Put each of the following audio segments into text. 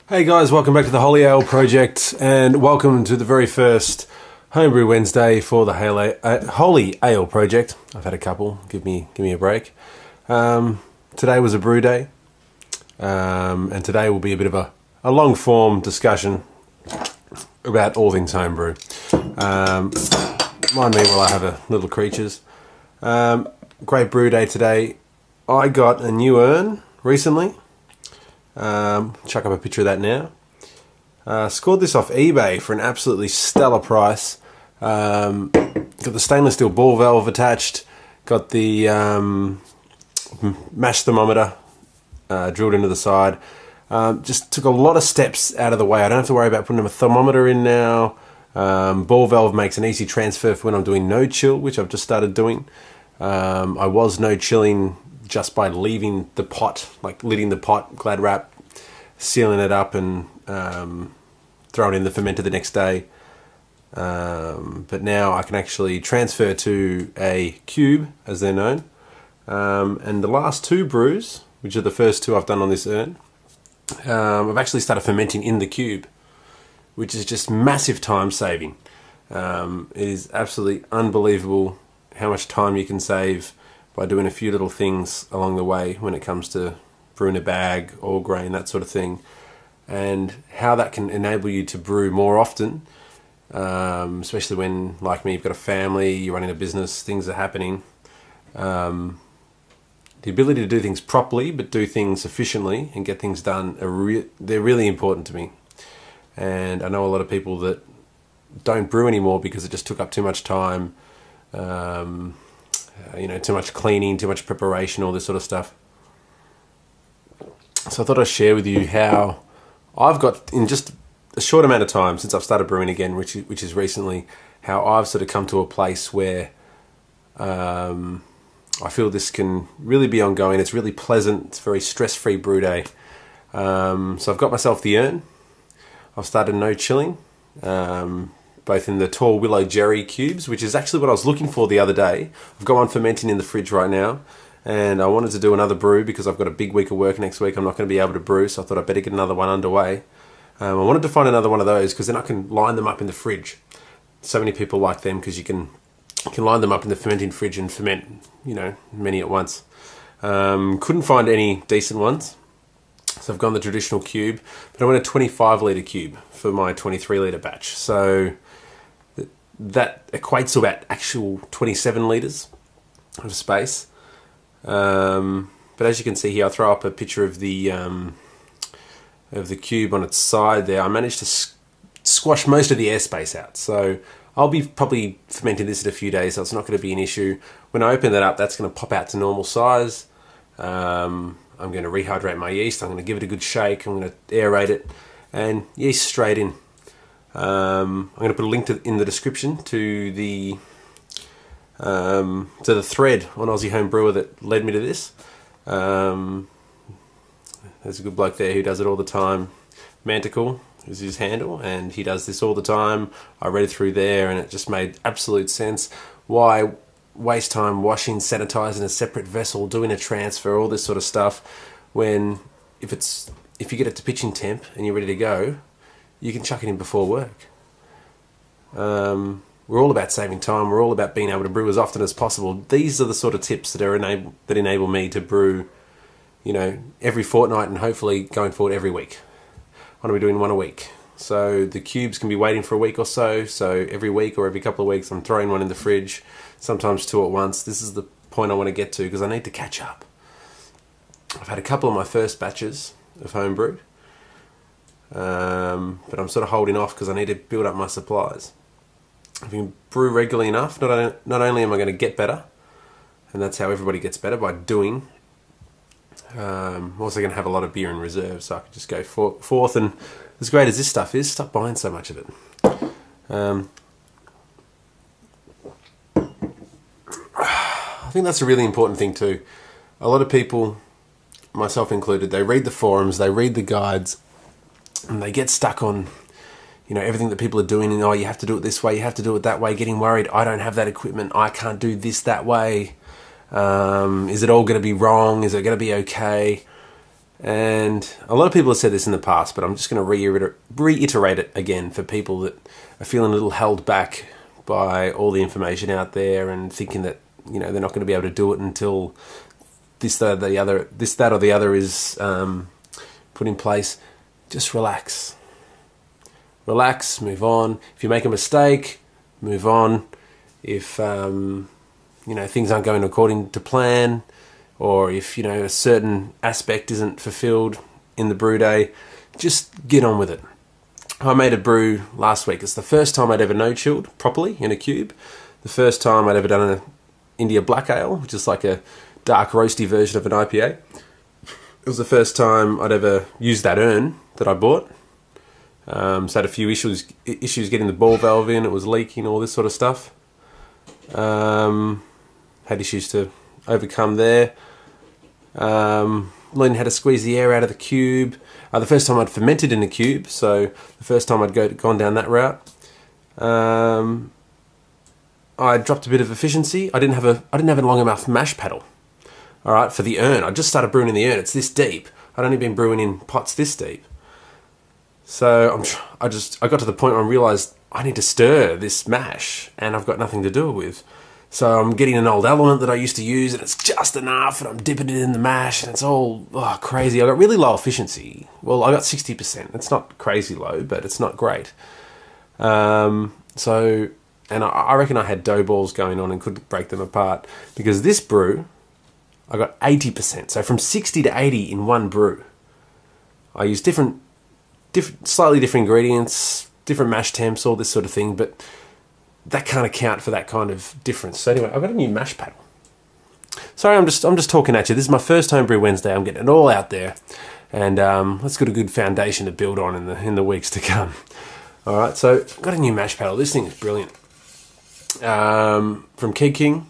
Hey guys, welcome back to the Holy Ale Project, and welcome to the very first Home Brew Wednesday for the Holy Ale Project. I've had a couple. Give me a break. Today was a brew day, and today will be a bit of a long form discussion about all things homebrew. Mind me while I have a little creatures. Great brew day today. I got a new urn recently. Chuck up a picture of that now. Scored this off eBay for an absolutely stellar price. Got the stainless steel ball valve attached. Got the mash thermometer drilled into the side. Just took a lot of steps out of the way. I don't have to worry about putting a thermometer in now. Ball valve makes an easy transfer for when I'm doing no chill, which I've just started doing. I was no chilling just by leaving the pot, like lidding the pot, glad wrap, sealing it up and throwing in the fermenter the next day. But now I can actually transfer to a cube, as they're known. And the last two brews, which are the first two I've done on this urn, I've actually started fermenting in the cube, which is just massive time saving. It is absolutely unbelievable how much time you can save by doing a few little things along the way when it comes to brewing a bag, all grain, that sort of thing, and how that can enable you to brew more often, especially when, like me, you've got a family, you're running a business, things are happening. The ability to do things properly but do things efficiently and get things done, they're really important to me. And I know a lot of people that don't brew anymore because it just took up too much time, too much cleaning, too much preparation, all this sort of stuff. So I thought I'd share with you how I've got, in just a short amount of time since I've started brewing again, which is recently, how I've sort of come to a place where I feel this can really be ongoing. It's really pleasant. It's a very stress-free brew day. So I've got myself the urn. I've started no chilling, both in the tall willow jerry cubes, which is actually what I was looking for the other day. I've got one fermenting in the fridge right now, and I wanted to do another brew because I've got a big week of work next week. I'm not going to be able to brew, so I thought I'd better get another one underway. I wanted to find another one of those because then I can line them up in the fridge. So many people like them because you can line them up in the fermenting fridge and ferment, many at once. Couldn't find any decent ones, so I've gone the traditional cube, but I went a 25 litre cube for my 23 litre batch. So that equates to about actual 27 litres of space. But as you can see here, I'll throw up a picture of the cube on its side there. I managed to squash most of the airspace out. So I'll be probably fermenting this in a few days, so it's not going to be an issue. When I open that up, that's going to pop out to normal size. I'm going to rehydrate my yeast. I'm going to give it a good shake. I'm going to aerate it, and yeast straight in. I'm going to put a link in the description to the thread on Aussie Home Brewer that led me to this. There's a good bloke there who does it all the time. Manticle is his handle, and he does this all the time. I read it through there, and it just made absolute sense. Why waste time washing, sanitizing a separate vessel, doing a transfer, all this sort of stuff, when if you get it to pitching temp and you're ready to go, you can chuck it in before work. We're all about saving time. We're all about being able to brew as often as possible. These are the sort of tips that enable me to brew, every fortnight and hopefully going forward every week. I want to be doing one a week. So the cubes can be waiting for a week or so. So every week or every couple of weeks, I'm throwing one in the fridge. Sometimes two at once. This is the point I want to get to because I need to catch up. I've had a couple of my first batches of homebrew. But I'm sort of holding off because I need to build up my supplies. If you can brew regularly enough, not only am I going to get better, and that's how everybody gets better, by doing, I'm also going to have a lot of beer in reserve, so I can just go forth, and as great as this stuff is, stop buying so much of it. I think that's a really important thing too. A lot of people, myself included, they read the forums, they read the guides, and they get stuck on everything that people are doing, and you have to do it this way, you have to do it that way, getting worried, I don't have that equipment, I can't do this that way, is it all going to be wrong, is it going to be okay? And a lot of people have said this in the past, but I'm just going to reiterate it again for people that are feeling a little held back by all the information out there and thinking that, you know, they're not going to be able to do it until this, that, or the other is put in place. Just relax. Relax, move on. If you make a mistake, move on. If, you know, things aren't going according to plan, or if, you know, a certain aspect isn't fulfilled in the brew day, just get on with it. I made a brew last week. It's the first time I'd ever no-chilled properly in a cube. The first time I'd ever done an India Black Ale, which is like a dark roasty version of an IPA. It was the first time I'd ever used that urn that I bought. So I had a few issues getting the ball valve in. It was leaking, all this sort of stuff. Had issues to overcome there. Learning how to squeeze the air out of the cube. The first time I'd fermented in a cube, so the first time I'd gone down that route. I dropped a bit of efficiency. I didn't have a long enough mash paddle. All right, for the urn. I just started brewing in the urn. It's this deep. I'd only been brewing in pots this deep. So I got to the point where I realised I need to stir this mash, and I've got nothing to do it with. So I'm getting an old element that I used to use, and it's just enough, and I'm dipping it in the mash, and it's all crazy. I got really low efficiency. Well, I got 60%. It's not crazy low, but it's not great. And I reckon I had dough balls going on and couldn't break them apart, because this brew, I got 80%. So from 60 to 80 in one brew. I used slightly different ingredients, different mash temps, all this sort of thing, but that can't account for that kind of difference. So anyway, I've got a new mash paddle. Sorry, I'm just talking at you. This is my first Home Brew Wednesday. I'm getting it all out there, and let's get a good foundation to build on in the weeks to come. All right, so I've got a new mash paddle. This thing is brilliant. From Keg King,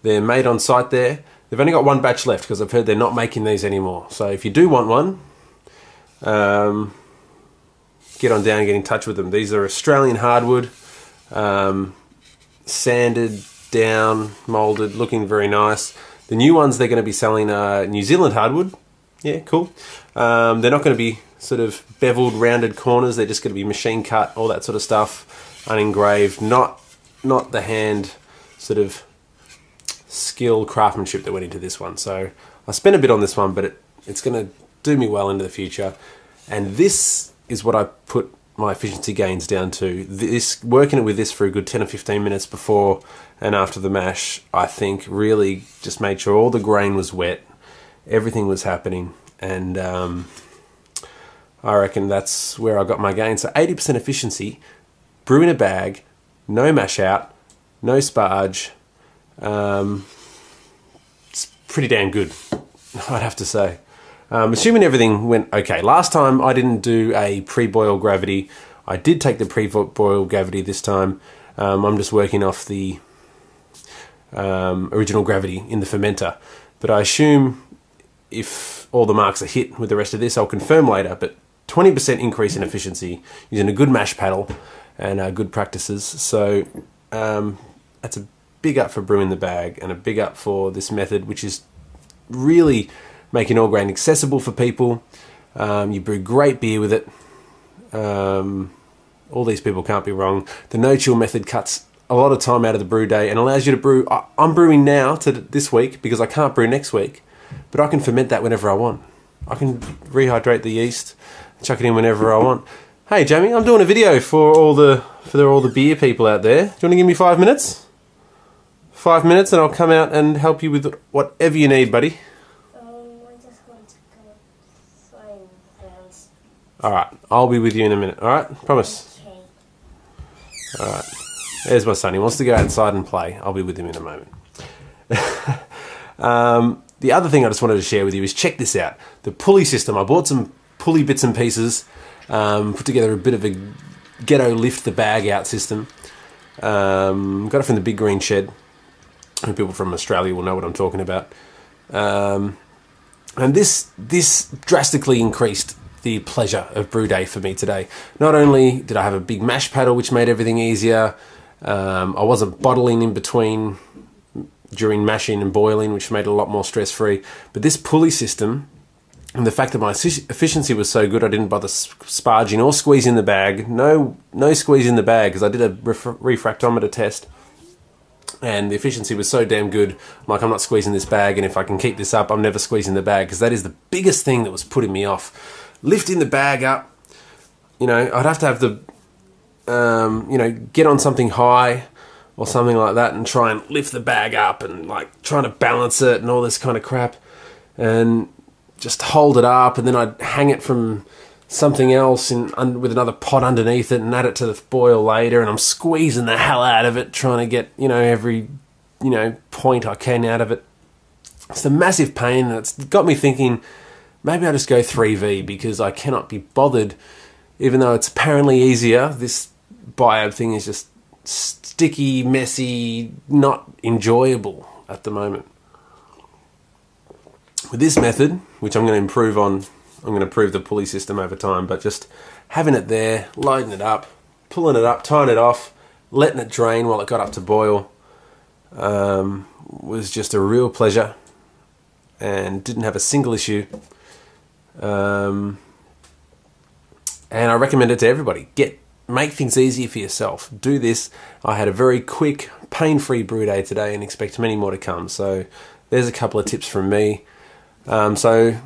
they're made on site there. They've only got one batch left because I've heard they're not making these anymore. So if you do want one, get on down and get in touch with them. These are Australian hardwood, sanded down, moulded, looking very nice. The new ones they're going to be selling are New Zealand hardwood. Yeah, cool. They're not going to be sort of beveled, rounded corners. They're just going to be machine cut, all that sort of stuff, unengraved. Not the hand sort of skill craftsmanship that went into this one. So I spent a bit on this one, but it's going to do me well into the future. And this is what I put my efficiency gains down to. Working it with this for a good 10 or 15 minutes before and after the mash, I think really just made sure all the grain was wet, everything was happening, and I reckon that's where I got my gain. So 80% efficiency, brew in a bag, no mash out, no sparge. It's pretty damn good, I'd have to say. Assuming everything went okay. Last time I didn't do a pre-boil gravity. I did take the pre-boil gravity this time. I'm just working off the original gravity in the fermenter. But I assume if all the marks are hit with the rest of this, I'll confirm later. But 20% increase in efficiency using a good mash paddle and good practices. So that's a big up for brewing the bag and a big up for this method, which is really making all grain accessible for people. You brew great beer with it. All these people can't be wrong. The no-chill method cuts a lot of time out of the brew day and allows you to brew. I'm brewing now to this week because I can't brew next week, but I can ferment that whenever I want. I can rehydrate the yeast, chuck it in whenever I want. Hey Jamie, I'm doing a video for all the beer people out there. Do you want to give me 5 minutes? 5 minutes and I'll come out and help you with whatever you need, buddy. I just want to go find friends. Alright, I'll be with you in a minute, alright? Promise. Okay. Alright, there's my son. He wants to go outside and play. I'll be with him in a moment. The other thing I just wanted to share with you is check this out. The Pulley System. I bought some pulley bits and pieces, put together a bit of a ghetto lift the bag out system. Got it from the Big Green Shed. People from Australia will know what I'm talking about. And this drastically increased the pleasure of brew day for me today. Not only did I have a big mash paddle, which made everything easier, I wasn't bottling in between during mashing and boiling, which made it a lot more stress-free. But this pulley system And the fact that my efficiency was so good, I didn't bother sparging or squeezing the bag. No squeezing the bag, because I did a refractometer test, and the efficiency was so damn good. I'm like, I'm not squeezing this bag, and if I can keep this up, I'm never squeezing the bag, because that is the biggest thing that was putting me off. Lifting the bag up, you know, I'd have to have the, you know, get on something high or something like that and try and lift the bag up and like trying to balance it and all this kind of crap, and just hold it up, and then I'd hang it from something else with another pot underneath it and add it to the boil later, and I'm squeezing the hell out of it, trying to get, you know, every, you know, point I can out of it. It's a massive pain, and it's got me thinking, maybe I just go 3V, because I cannot be bothered, even though it's apparently easier. This biab thing is just sticky, messy, not enjoyable at the moment. With this method, which I'm going to improve on, I'm going to improve the pulley system over time, but just having it there, loading it up, pulling it up, tying it off, letting it drain while it got up to boil, was just a real pleasure, and didn't have a single issue. And I recommend it to everybody. Make things easier for yourself. Do this. I had a very quick, pain-free brew day today, and expect many more to come. So there's a couple of tips from me. So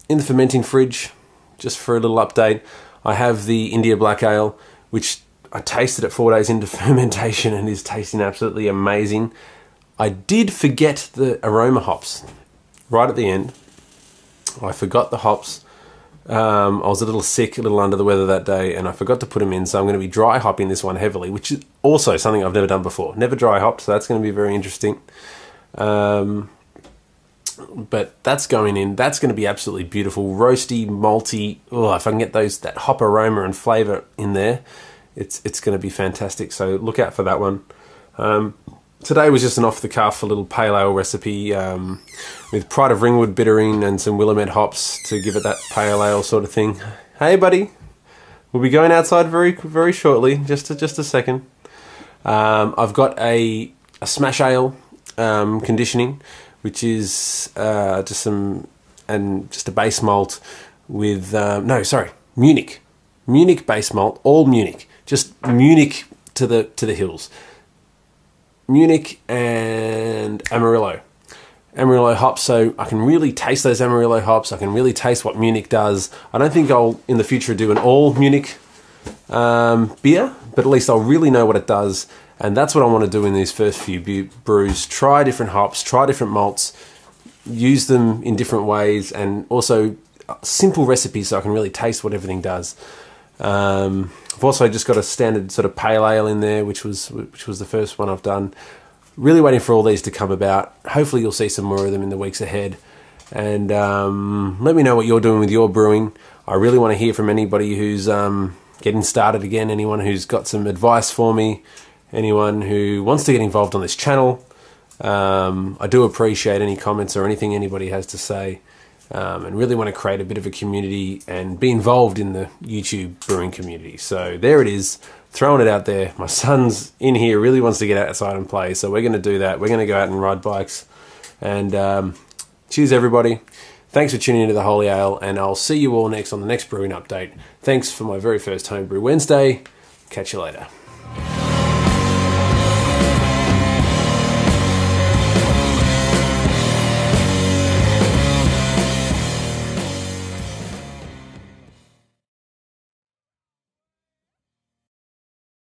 in the fermenting fridge, just for a little update, I have the India Black Ale, which I tasted at 4 days into fermentation and is tasting absolutely amazing. I did forget the aroma hops right at the end. I forgot the hops. I was a little sick, a little under the weather that day, and I forgot to put them in, so I'm going to be dry hopping this one heavily, which is also something I've never done before. Never dry hopped, so that's going to be very interesting. But that's going in. That's going to be absolutely beautiful. Roasty, malty. Oh, if I can get that hop aroma and flavour in there, it's going to be fantastic. So look out for that one. Today was just an off-the-cuff, a little pale ale recipe with Pride of Ringwood bittering and some Willamette hops to give it that pale ale sort of thing. Hey, buddy. We'll be going outside very, very shortly. Just a second. I've got a smash ale conditioning, which is just a base malt with Munich base malt, all Munich, just Munich to the hills. Munich and Amarillo hops, so I can really taste those Amarillo hops. I can really taste what Munich does. I don't think I'll in the future do an all Munich beer, but at least I'll really know what it does. And that's what I want to do in these first few brews. Try different hops, try different malts, use them in different ways, and also simple recipes so I can really taste what everything does. I've also just got a standard sort of pale ale in there, which was the first one I've done. Really waiting for all these to come about. Hopefully you'll see some more of them in the weeks ahead. And let me know what you're doing with your brewing. I really want to hear from anybody who's getting started again, anyone who's got some advice for me, anyone who wants to get involved on this channel. I do appreciate any comments or anything anybody has to say, and really want to create a bit of a community and be involved in the YouTube brewing community. So there it is, throwing it out there. My son's in here, really wants to get outside and play, so we're going to do that. We're going to go out and ride bikes. And cheers, everybody. Thanks for tuning into the Holy Ale, and I'll see you all next on the next brewing update. Thanks for my very first Home Brew Wednesday. Catch you later.